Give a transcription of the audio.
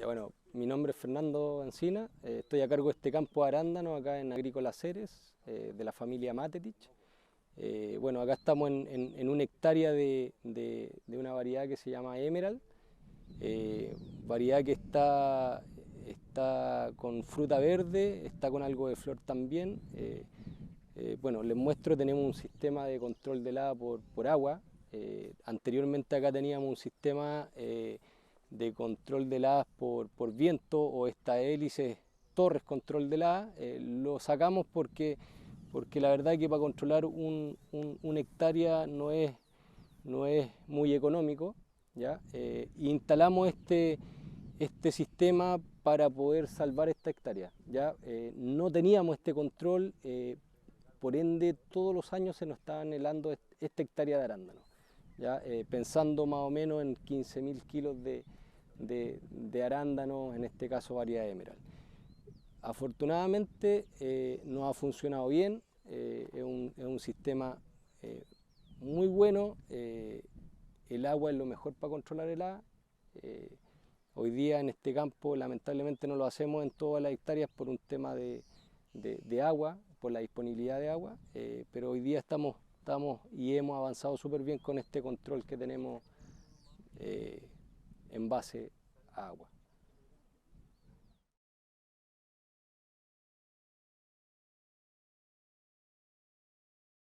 Ya, bueno, mi nombre es Fernando Encina, estoy a cargo de este campo de arándanos acá en Agrícola Ceres, de la familia Matetich. Bueno, acá estamos en una hectárea de una variedad que se llama Emerald, variedad que está con fruta verde, está con algo de flor también. Bueno, les muestro, tenemos un sistema de control de helada por agua. Anteriormente acá teníamos un sistema de control de heladas por viento o esta hélice torres control de helada. Lo sacamos porque la verdad que para controlar una hectárea no es muy económico, ¿ya? Instalamos este sistema para poder salvar esta hectárea, ¿ya? No teníamos este control, por ende todos los años se nos estaban helando esta hectárea de arándanos, ¿ya? Pensando más o menos en 15.000 kilos de arándanos, en este caso variedad Emerald. Afortunadamente nos ha funcionado bien, es un sistema muy bueno, el agua es lo mejor para controlar el helada. Hoy día en este campo lamentablemente no lo hacemos en todas las hectáreas por un tema de agua, por la disponibilidad de agua, pero hoy día estamos y hemos avanzado súper bien con este control que tenemos en base a agua.